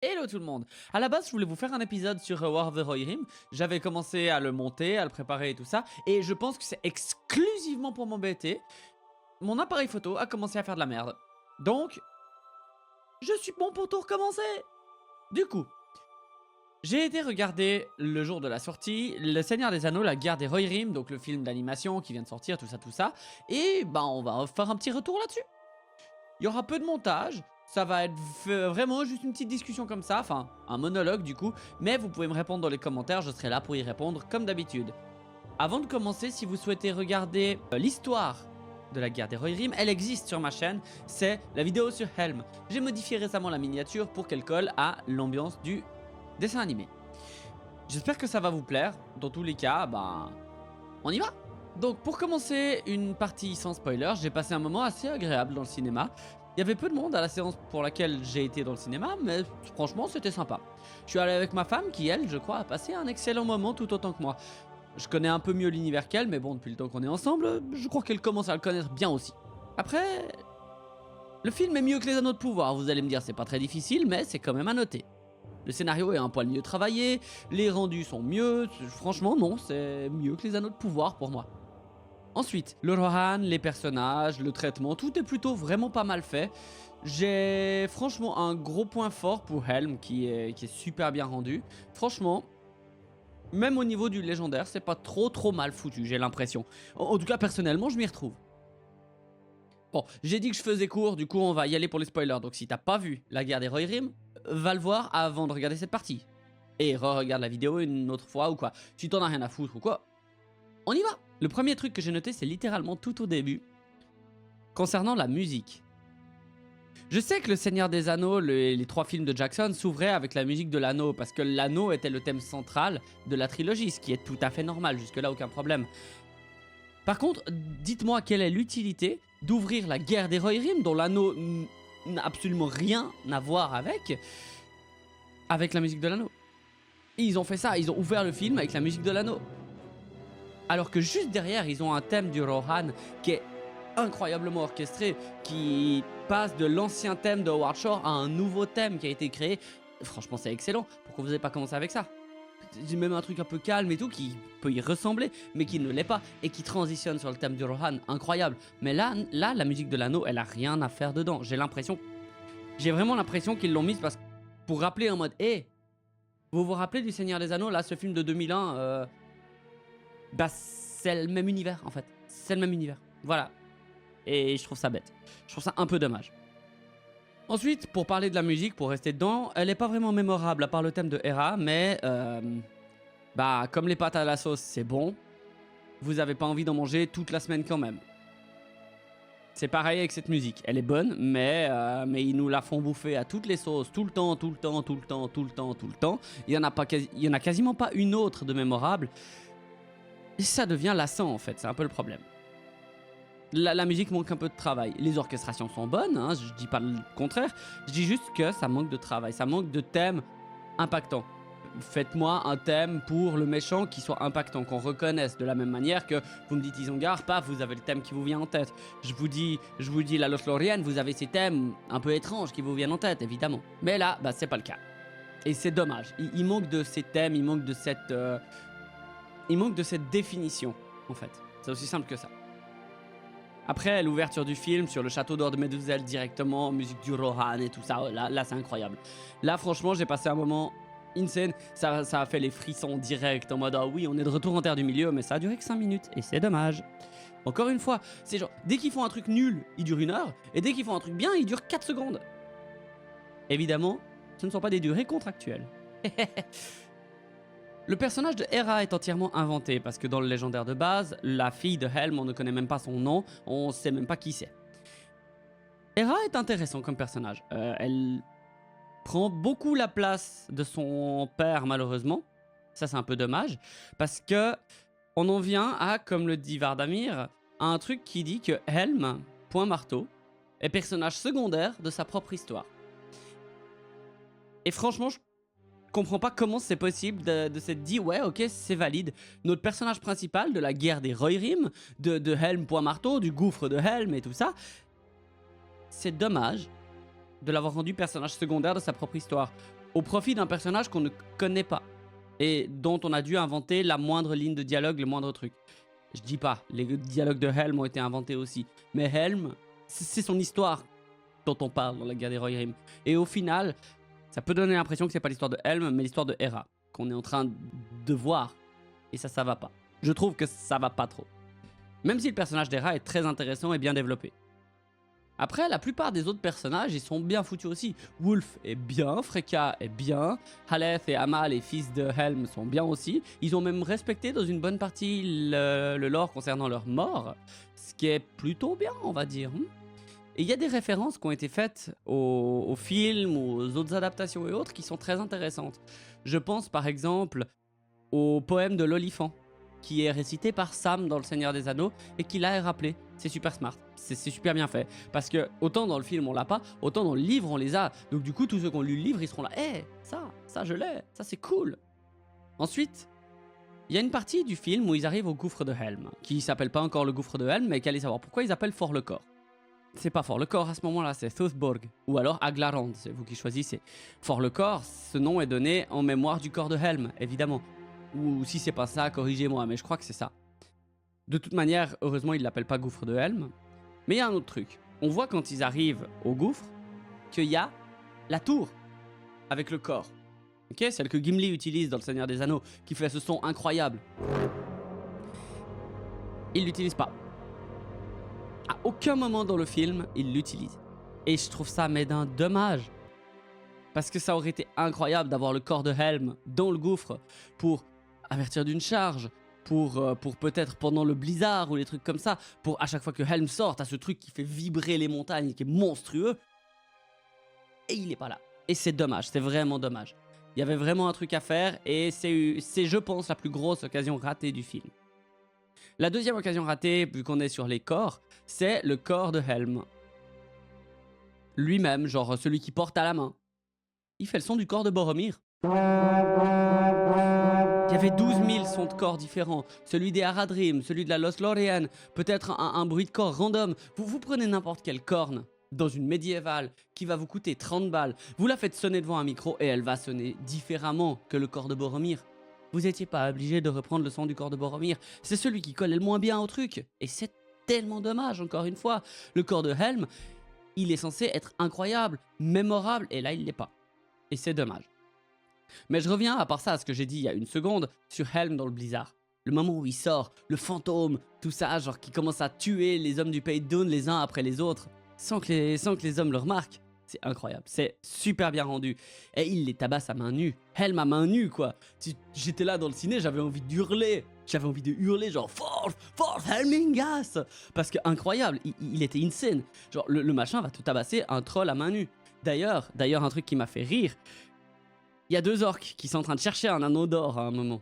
Hello tout le monde. À la base, je voulais vous faire un épisode sur War of the Rohirrim. J'avais commencé à le monter, à le préparer et tout ça. Et je pense que c'est exclusivement pour m'embêter. Mon appareil photo a commencé à faire de la merde. Donc, je suis bon pour tout recommencer. Du coup, j'ai été regarder le jour de la sortie Le Seigneur des Anneaux, la guerre des Rohirrim, donc le film d'animation qui vient de sortir, tout ça. Et bah, on va faire un petit retour là-dessus. Il y aura peu de montage. Ça va être vraiment juste une petite discussion comme ça, enfin un monologue du coup, mais vous pouvez me répondre dans les commentaires, je serai là pour y répondre comme d'habitude. Avant de commencer, si vous souhaitez regarder l'histoire de la guerre des Rohirrim, elle existe sur ma chaîne, c'est la vidéo sur Helm. J'ai modifié récemment la miniature pour qu'elle colle à l'ambiance du dessin animé. J'espère que ça va vous plaire, dans tous les cas, bah on y va. Donc pour commencer une partie sans spoiler, j'ai passé un moment assez agréable dans le cinéma. Il y avait peu de monde à la séance pour laquelle j'ai été dans le cinéma, mais franchement c'était sympa. Je suis allé avec ma femme qui, elle, je crois, a passé un excellent moment tout autant que moi. Je connais un peu mieux l'univers qu'elle, mais bon, depuis le temps qu'on est ensemble, je crois qu'elle commence à le connaître bien aussi. Après, le film est mieux que les Anneaux de Pouvoir, vous allez me dire, c'est pas très difficile, mais c'est quand même à noter. Le scénario est un poil mieux travaillé, les rendus sont mieux, franchement non, c'est mieux que les Anneaux de Pouvoir pour moi. Ensuite, le Rohan, les personnages, le traitement, tout est plutôt vraiment pas mal fait. J'ai franchement un gros point fort pour Helm qui est super bien rendu. Franchement, même au niveau du légendaire, c'est pas trop mal foutu, j'ai l'impression. En tout cas, personnellement, je m'y retrouve. Bon, j'ai dit que je faisais court, du coup on va y aller pour les spoilers. Donc si t'as pas vu la guerre des Rohirrim, va le voir avant de regarder cette partie. Et re-regarde la vidéo une autre fois ou quoi. Si t'en as rien à foutre ou quoi, on y va. Le premier truc que j'ai noté, c'est littéralement tout au début, concernant la musique. Je sais que Le Seigneur des Anneaux, les 3 films de Jackson s'ouvraient avec la musique de l'anneau, parce que l'anneau était le thème central de la trilogie, ce qui est tout à fait normal, jusque-là aucun problème. Par contre, dites-moi quelle est l'utilité d'ouvrir la guerre des Rohirrim, dont l'anneau n'a absolument rien à voir avec la musique de l'anneau. Ils ont fait ça, ils ont ouvert le film avec la musique de l'anneau. Alors que juste derrière, ils ont un thème du Rohan qui est incroyablement orchestré, qui passe de l'ancien thème de Howard Shore à un nouveau thème qui a été créé. Franchement, c'est excellent. Pourquoi vous n'avez pas commencé avec ça? J'ai même un truc un peu calme et tout qui peut y ressembler, mais qui ne l'est pas et qui transitionne sur le thème du Rohan. Incroyable. Mais là, la musique de l'anneau, elle a rien à faire dedans. J'ai vraiment l'impression qu'ils l'ont mise parce que pour rappeler en mode, hé, vous vous rappelez du Seigneur des Anneaux, là, ce film de 2001, bah c'est le même univers en fait, c'est le même univers, voilà. Et je trouve ça bête, je trouve ça un peu dommage. Ensuite, pour parler de la musique, pour rester dedans, elle est pas vraiment mémorable à part le thème de Hera, mais bah comme les pâtes à la sauce c'est bon, vous avez pas envie d'en manger toute la semaine quand même. C'est pareil avec cette musique, elle est bonne, mais ils nous la font bouffer à toutes les sauces, tout le temps. Il y en a quasiment pas une autre de mémorable. Et ça devient lassant en fait, c'est un peu le problème. La musique manque un peu de travail. Les orchestrations sont bonnes, hein, je dis pas le contraire. Je dis juste que ça manque de travail, ça manque de thème impactant. Faites-moi un thème pour le méchant qui soit impactant, qu'on reconnaisse de la même manière que vous me dites Isengard, paf, vous avez le thème qui vous vient en tête. Je vous dis la Lothlórien, vous avez ces thèmes un peu étranges qui vous viennent en tête, évidemment. Mais là, bah c'est pas le cas. Et c'est dommage. Il manque de ces thèmes, il manque de cette... Il manque de cette définition, en fait. C'est aussi simple que ça. Après, l'ouverture du film sur le château d'or de Medusel directement, musique du Rohan et tout ça, là c'est incroyable. Là, franchement, j'ai passé un moment insane. Ça a fait les frissons directs en mode, ah oui, on est de retour en Terre du Milieu, mais ça a duré que 5 minutes, et c'est dommage. Encore une fois, c'est genre, dès qu'ils font un truc nul, il dure 1 heure, et dès qu'ils font un truc bien, il dure 4 secondes. Évidemment, ce ne sont pas des durées contractuelles. Le personnage de Hera est entièrement inventé parce que dans le légendaire de base, la fille de Helm, on ne connaît même pas son nom, on sait même pas qui c'est. Hera est intéressant comme personnage. Elle prend beaucoup la place de son père malheureusement. Ça c'est un peu dommage parce que on en vient à, comme le dit Vardamir, à un truc qui dit que Helm, point marteau, est personnage secondaire de sa propre histoire. Et franchement, je comprends pas comment c'est possible de s'être dit ouais ok c'est valide, notre personnage principal de la guerre des Rohirrim, de Helm point marteau, du gouffre de Helm et tout ça, c'est dommage, de l'avoir rendu personnage secondaire de sa propre histoire, au profit d'un personnage qu'on ne connaît pas et dont on a dû inventer la moindre ligne de dialogue, le moindre truc. Je dis pas, les dialogues de Helm ont été inventés aussi, mais Helm, c'est son histoire dont on parle dans la guerre des Rohirrim. Et au final, ça peut donner l'impression que c'est pas l'histoire de Helm, mais l'histoire de Hera, qu'on est en train de voir. Et ça va pas. Je trouve que ça va pas trop. Même si le personnage d'Hera est très intéressant et bien développé. Après, la plupart des autres personnages, ils sont bien foutus aussi. Wulf est bien, Freka est bien, Haleth et Amal, les fils de Helm, sont bien aussi. Ils ont même respecté dans une bonne partie le lore concernant leur mort, ce qui est plutôt bien, on va dire. Et il y a des références qui ont été faites aux films, aux autres adaptations et autres qui sont très intéressantes. Je pense par exemple au poème de l'Olifant, qui est récité par Sam dans Le Seigneur des Anneaux et qui là est rappelé. C'est super smart, c'est super bien fait. Parce que autant dans le film on l'a pas, autant dans le livre on les a. Donc du coup tous ceux qui ont lu le livre ils seront là, ça je l'ai, ça c'est cool. Ensuite, il y a une partie du film où ils arrivent au gouffre de Helm, qui s'appelle pas encore le gouffre de Helm, mais qu'allez savoir pourquoi ils appellent Fort-le-Corps. C'est pas Fort-le-Corps à ce moment-là, c'est Thuthborg, ou alors Aglarond, c'est vous qui choisissez. Fort-le-Corps, ce nom est donné en mémoire du corps de Helm, évidemment. Ou si c'est pas ça, corrigez-moi, mais je crois que c'est ça. De toute manière, heureusement, ils l'appellent pas gouffre de Helm. Mais il y a un autre truc. On voit quand ils arrivent au gouffre qu'il y a la tour avec le corps. Ok, celle que Gimli utilise dans Le Seigneur des Anneaux, qui fait ce son incroyable. Il l'utilise pas. À aucun moment dans le film, il l'utilise. Et je trouve ça mais d'un dommage. Parce que ça aurait été incroyable d'avoir le corps de Helm dans le gouffre pour avertir d'une charge, pour peut-être pendant le blizzard ou les trucs comme ça, pour à chaque fois que Helm sort, t'as ce truc qui fait vibrer les montagnes, qui est monstrueux. Et il est pas là. Et c'est dommage, c'est vraiment dommage. Il y avait vraiment un truc à faire et c'est je pense, la plus grosse occasion ratée du film. La deuxième occasion ratée, vu qu'on est sur les corps, c'est le corps de Helm. Lui-même, genre celui qui porte à la main. Il fait le son du corps de Boromir. Il y avait 12 000 sons de corps différents. Celui des Haradrim, celui de la Lothlórien, peut-être un bruit de corps random. Vous prenez n'importe quelle corne dans une médiévale qui va vous coûter 30 balles. Vous la faites sonner devant un micro et elle va sonner différemment que le corps de Boromir. Vous n'étiez pas obligé de reprendre le son du corps de Boromir. C'est celui qui collait le moins bien au truc. Et c'est tellement dommage, encore une fois. Le corps de Helm, il est censé être incroyable, mémorable, et là il l'est pas. Et c'est dommage. Mais je reviens à part ça à ce que j'ai dit il y a une seconde sur Helm dans le blizzard. Le moment où il sort, le fantôme, tout ça, genre qui commence à tuer les hommes du pays de Dune les uns après les autres, sans que les hommes le remarquent. C'est incroyable, c'est super bien rendu. Et il les tabasse à main nue. Helm à main nue, quoi. Si j'étais là dans le ciné, j'avais envie d'hurler. J'avais envie de hurler genre Force Helmingas. Parce que incroyable, il était insane. Genre le machin va te tabasser un troll à main nue. D'ailleurs, un truc qui m'a fait rire, il y a deux orques qui sont en train de chercher un anneau d'or à un moment.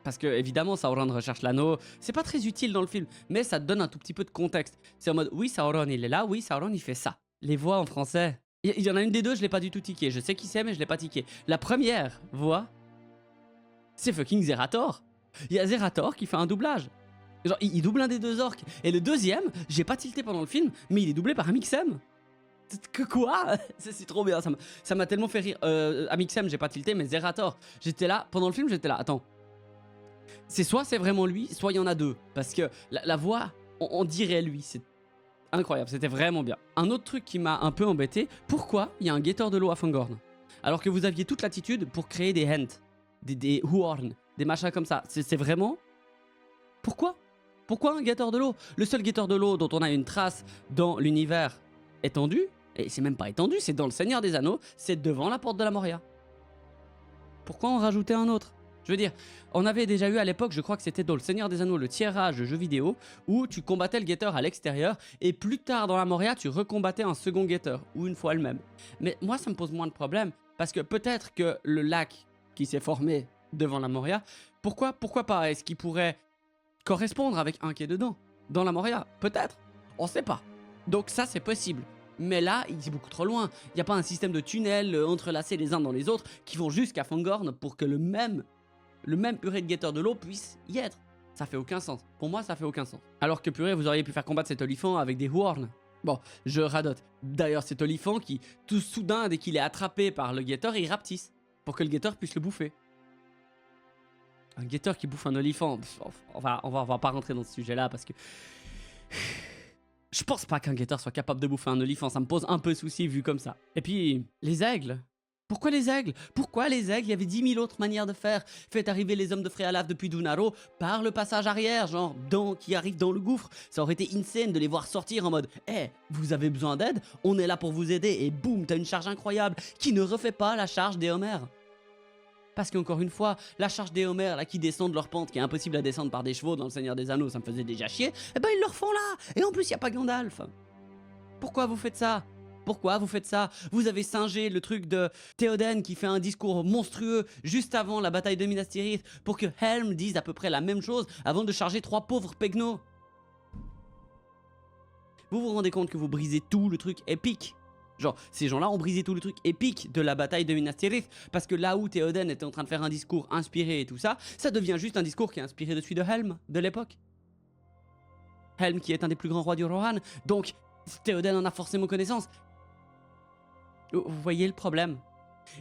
Parce que évidemment Sauron recherche l'anneau, c'est pas très utile dans le film, mais ça te donne un tout petit peu de contexte. C'est en mode oui Sauron il est là, oui Sauron il fait ça. Les voix en français, il y en a une des deux je l'ai pas du tout tiqué, je sais qui c'est mais je l'ai pas tiqué. La première voix, c'est fucking Zerator. Il y a Zerator qui fait un doublage. Genre il double un des deux orques. Et le deuxième, j'ai pas tilté pendant le film, mais il est doublé par Amixem. Que quoi? C'est trop bien, ça m'a tellement fait rire. Amixem, j'ai pas tilté, mais Zerator, j'étais là, pendant le film, j'étais là, attends. C'est vraiment lui, soit il y en a deux. Parce que la voix, on dirait lui, c'est incroyable, c'était vraiment bien. Un autre truc qui m'a un peu embêté, pourquoi il y a un guetteur de l'eau à Fangorn? Alors que vous aviez toute l'attitude pour créer des Hent, des Huorn, des machins comme ça. C'est vraiment... Pourquoi? Pourquoi un guetteur de l'eau? Le seul guetteur de l'eau dont on a une trace dans l'univers étendu, et c'est même pas étendu, c'est dans le Seigneur des Anneaux, c'est devant la porte de la Moria. Pourquoi en rajouter un autre? Je veux dire, on avait déjà eu à l'époque, je crois que c'était dans le Seigneur des Anneaux, le tirage de jeux vidéo, où tu combattais le guetteur à l'extérieur, et plus tard dans la Moria, tu recombattais un second guetteur, ou une fois le même. Mais moi, ça me pose moins de problème, parce que peut-être que le lac qui s'est formé devant la Moria, pourquoi pas? Est-ce qu'il pourrait correspondre avec un qui est dedans, dans la Moria? Peut-être, on sait pas. Donc ça, c'est possible. Mais là, il est beaucoup trop loin. Il n'y a pas un système de tunnels entrelacés les uns dans les autres qui vont jusqu'à Fangorn pour que le même purée de guetteur de l'eau puisse y être. Ça fait aucun sens. Pour moi, ça fait aucun sens. Alors que purée, vous auriez pu faire combattre cet olifant avec des Huorn. Bon, je radote. D'ailleurs, c'est Olifant qui, tout soudain, dès qu'il est attrapé par le guetteur, il rapetisse. Pour que le guetteur puisse le bouffer. Un guetteur qui bouffe un olifant, on va pas rentrer dans ce sujet-là parce que... Je pense pas qu'un guetteur soit capable de bouffer un olifant, ça me pose un peu souci vu comme ça. Et puis, les aigles. Pourquoi les aigles? Pourquoi les aigles? Il y avait 10 000 autres manières de faire. Faites arriver les hommes de Frealaf depuis Dunaro par le passage arrière, genre qui arrive dans le gouffre. Ça aurait été insane de les voir sortir en mode « Eh, vous avez besoin d'aide? On est là pour vous aider. » Et boum, t'as une charge incroyable qui ne refait pas la charge des Homères. Parce qu'encore une fois, la charge des Homères là, qui descendent leur pente, qui est impossible à descendre par des chevaux dans le Seigneur des Anneaux, ça me faisait déjà chier, et ben ils le refont là. Et en plus, il n'y a pas Gandalf. Pourquoi vous faites ça? Pourquoi vous faites ça? Vous avez singé le truc de Théoden qui fait un discours monstrueux juste avant la bataille de Minas Tirith pour que Helm dise à peu près la même chose avant de charger 3 pauvres pegnos. Vous vous rendez compte que vous brisez tout le truc épique? Genre, ces gens-là ont brisé tout le truc épique de la bataille de Minas Tirith, parce que là où Théoden était en train de faire un discours inspiré et tout ça, ça devient juste un discours qui est inspiré de celui de Helm, de l'époque. Helm qui est un des plus grands rois du Rohan, donc Théoden en a forcément connaissance. Vous voyez le problème?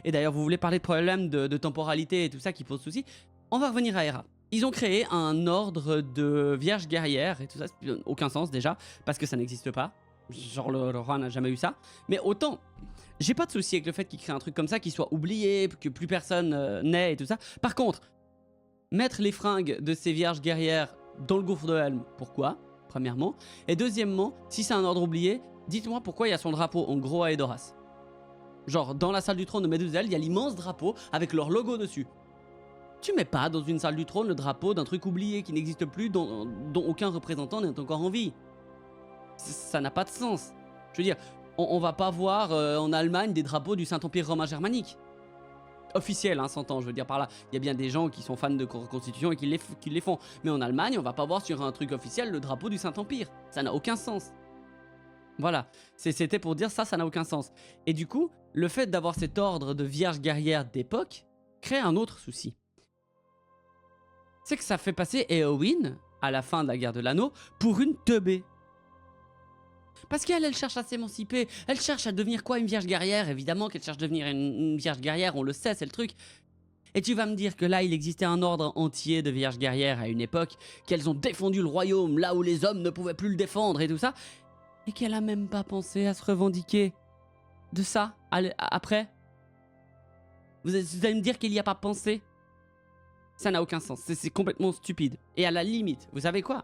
Et d'ailleurs, vous voulez parler de problème de temporalité et tout ça qui pose souci? On va revenir à Hera. Ils ont créé un ordre de vierges guerrières et tout ça, ça n'a aucun sens déjà, parce que ça n'existe pas. Genre le roi n'a jamais eu ça. Mais autant, j'ai pas de souci avec le fait qu'il crée un truc comme ça, qui soit oublié, que plus personne n'ait et tout ça. Par contre, mettre les fringues de ces vierges guerrières dans le gouffre de Helm, pourquoi? Premièrement. Et deuxièmement, si c'est un ordre oublié, dites-moi pourquoi il y a son drapeau en gros à Edoras. Genre, dans la salle du trône de Medusel, il y a l'immense drapeau avec leur logo dessus. Tu mets pas dans une salle du trône le drapeau d'un truc oublié qui n'existe plus, dont aucun représentant n'est encore en vie. Ça n'a pas de sens. Je veux dire, on va pas voir en Allemagne des drapeaux du Saint-Empire romain germanique. Officiel, hein, s'entend, je veux dire par là. Il y a bien des gens qui sont fans de reconstitution et qui les font. Mais en Allemagne, on va pas voir sur un truc officiel le drapeau du Saint-Empire. Ça n'a aucun sens. Voilà, c'était pour dire ça n'a aucun sens. Et du coup, le fait d'avoir cet ordre de vierges guerrières d'époque crée un autre souci. C'est que ça fait passer Éowyn, à la fin de la guerre de l'anneau, pour une teubée. Parce qu'elle cherche à s'émanciper, elle cherche à devenir quoi, une vierge guerrière? Évidemment qu'elle cherche à devenir une vierge guerrière, on le sait, c'est le truc. Et tu vas me dire que là, il existait un ordre entier de vierges guerrières à une époque, qu'elles ont défendu le royaume là où les hommes ne pouvaient plus le défendre et tout ça, et qu'elle a même pas pensé à se revendiquer de ça après? Vous allez me dire qu'il n'y a pas pensé? Ça n'a aucun sens, c'est complètement stupide. Et à la limite, vous savez quoi?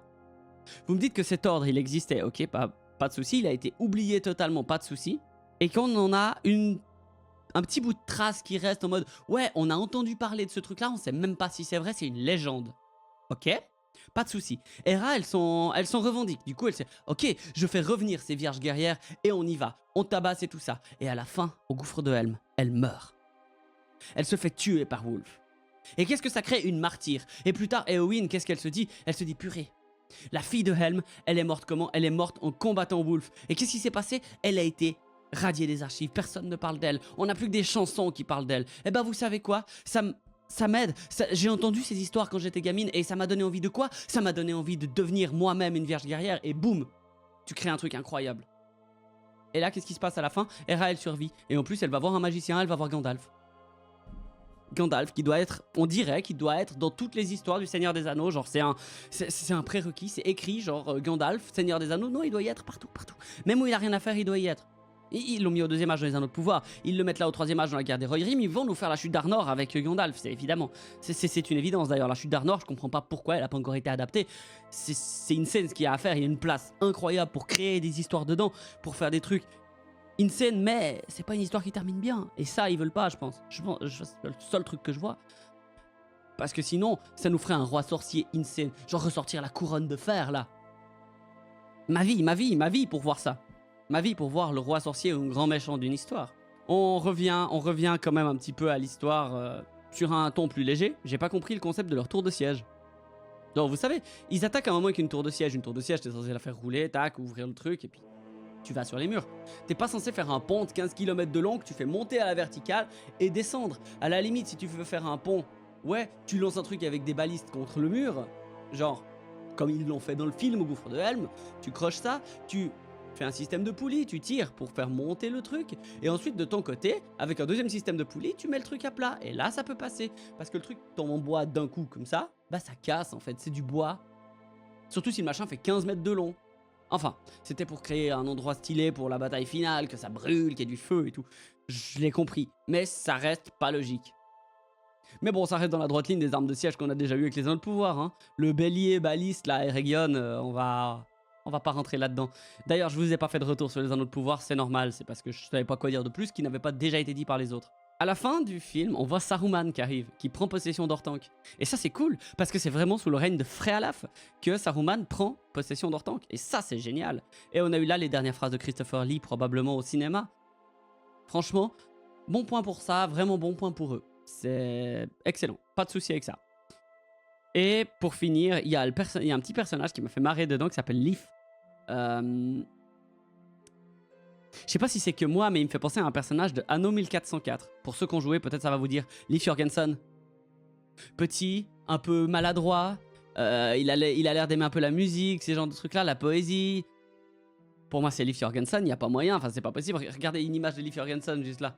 Vous me dites que cet ordre, il existait, ok, pas de souci, il a été oublié totalement, pas de souci. Et qu'on en a un petit bout de trace qui reste en mode ouais, on a entendu parler de ce truc là, on sait même pas si c'est vrai, c'est une légende. Ok, pas de souci. Hera, elles sont revendiquent. Du coup, elle sait ok, je fais revenir ces vierges guerrières et on y va, on tabasse et tout ça. Et à la fin, au gouffre de Helm, elle meurt. Elle se fait tuer par Wulf. Et qu'est-ce que ça crée? Une martyre. Et plus tard, Éowyn, qu'est-ce qu'elle se dit? Elle se dit purée. La fille de Helm, elle est morte comment? Elle est morte en combattant Wulf. Et qu'est-ce qui s'est passé? Elle a été radiée des archives. Personne ne parle d'elle. On n'a plus que des chansons qui parlent d'elle. Et ben vous savez quoi? Ça m'aide. J'ai entendu ces histoires quand j'étais gamine et ça m'a donné envie de quoi? Ça m'a donné envie de devenir moi-même une vierge guerrière et boum, tu crées un truc incroyable. Et là, qu'est-ce qui se passe à la fin? Hera, elle survit. Et en plus, elle va voir un magicien, elle va voir Gandalf. Gandalf qui doit être, on dirait qu'il doit être dans toutes les histoires du Seigneur des Anneaux, genre c'est un prérequis, c'est écrit genre Gandalf, Seigneur des Anneaux, non il doit y être partout, même où il a rien à faire il doit y être. Ils l'ont mis au 2e âge dans les Anneaux de Pouvoir, ils le mettent là au 3e âge dans la guerre des Rohirrim, ils vont nous faire la chute d'Arnor avec Gandalf, c'est évidemment, c'est une évidence d'ailleurs, la chute d'Arnor je comprends pas pourquoi elle a pas encore été adaptée, c'est une scène ce qu'il y a à faire, il y a une place incroyable pour créer des histoires dedans, pour faire des trucs insane, mais c'est pas une histoire qui termine bien. Et ça, ils veulent pas, je pense. C'est le seul truc que je vois. Parce que sinon, ça nous ferait un roi sorcier insane. Genre ressortir la couronne de fer, là. Ma vie pour voir ça. Ma vie pour voir le roi sorcier ou un grand méchant d'une histoire. On revient quand même un petit peu à l'histoire sur un ton plus léger. J'ai pas compris le concept de leur tour de siège. Donc vous savez, ils attaquent à un moment avec une tour de siège. Une tour de siège, t'es censé la faire rouler, tac, ouvrir le truc, et puis tu vas sur les murs. T'es pas censé faire un pont de 15 km de long que tu fais monter à la verticale et descendre. À la limite, si tu veux faire un pont, ouais, tu lances un truc avec des balistes contre le mur. Genre, comme ils l'ont fait dans le film au gouffre de Helm, tu croches ça, tu fais un système de poulie, tu tires pour faire monter le truc, et ensuite de ton côté, avec un deuxième système de poulie, tu mets le truc à plat, et là ça peut passer, parce que le truc tombe en bois d'un coup comme ça, bah ça casse en fait, c'est du bois. Surtout si le machin fait 15 mètres de long. Enfin, c'était pour créer un endroit stylé pour la bataille finale, que ça brûle, qu'il y ait du feu et tout. Je l'ai compris, mais ça reste pas logique. Mais bon, ça reste dans la droite ligne des armes de siège qu'on a déjà eu avec les anneaux de pouvoir. Hein. Le bélier, baliste, la Eregion, on va pas rentrer là-dedans. D'ailleurs, je vous ai pas fait de retour sur les anneaux de pouvoir, c'est normal, c'est parce que je savais pas quoi dire de plus qui n'avait pas déjà été dit par les autres. À la fin du film, on voit Saruman qui arrive, qui prend possession d'Orthanc. Et ça c'est cool, parce que c'est vraiment sous le règne de Frealaf que Saruman prend possession d'Orthanc. Et ça c'est génial. Et on a eu là les dernières phrases de Christopher Lee, probablement au cinéma. Franchement, bon point pour ça, vraiment bon point pour eux. C'est excellent, pas de souci avec ça. Et pour finir, il y a un petit personnage qui m'a fait marrer dedans qui s'appelle Leaf. Je sais pas si c'est que moi, mais il me fait penser à un personnage de Anno 1404. Pour ceux qui ont joué, peut-être ça va vous dire Leif Jorgensen. Petit, un peu maladroit, il a l'air d'aimer un peu la musique, ces genres de trucs-là, la poésie. Pour moi, c'est Leif Jorgensen, il n'y a pas moyen, enfin c'est pas possible. Regardez une image de Leif Jorgensen juste là.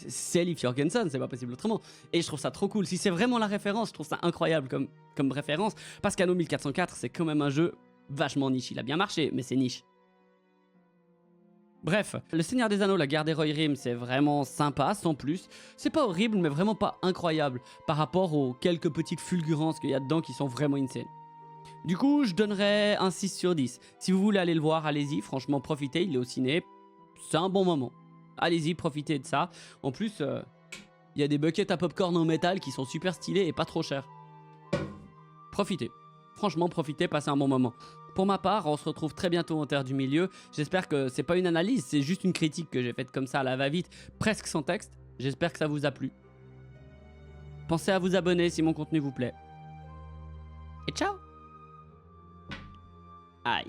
C'est Leif Jorgensen, c'est pas possible autrement. Et je trouve ça trop cool. Si c'est vraiment la référence, je trouve ça incroyable comme référence. Parce qu'Anno 1404, c'est quand même un jeu vachement niche. Il a bien marché, mais c'est niche. Bref, le Seigneur des Anneaux, la guerre des Rohirrim, c'est vraiment sympa, sans plus. C'est pas horrible, mais vraiment pas incroyable par rapport aux quelques petites fulgurances qu'il y a dedans qui sont vraiment insane. Du coup, je donnerais un 6 sur 10. Si vous voulez aller le voir, allez-y, franchement, profitez, il est au ciné. C'est un bon moment. Allez-y, profitez de ça. En plus, il y a des buckets à popcorn en métal qui sont super stylés et pas trop chers. Profitez. Franchement, profitez, passez un bon moment. Pour ma part, on se retrouve très bientôt en Terre du Milieu. J'espère que c'est pas une analyse, c'est juste une critique que j'ai faite comme ça à la va-vite, presque sans texte. J'espère que ça vous a plu. Pensez à vous abonner si mon contenu vous plaît. Et ciao! Aïe.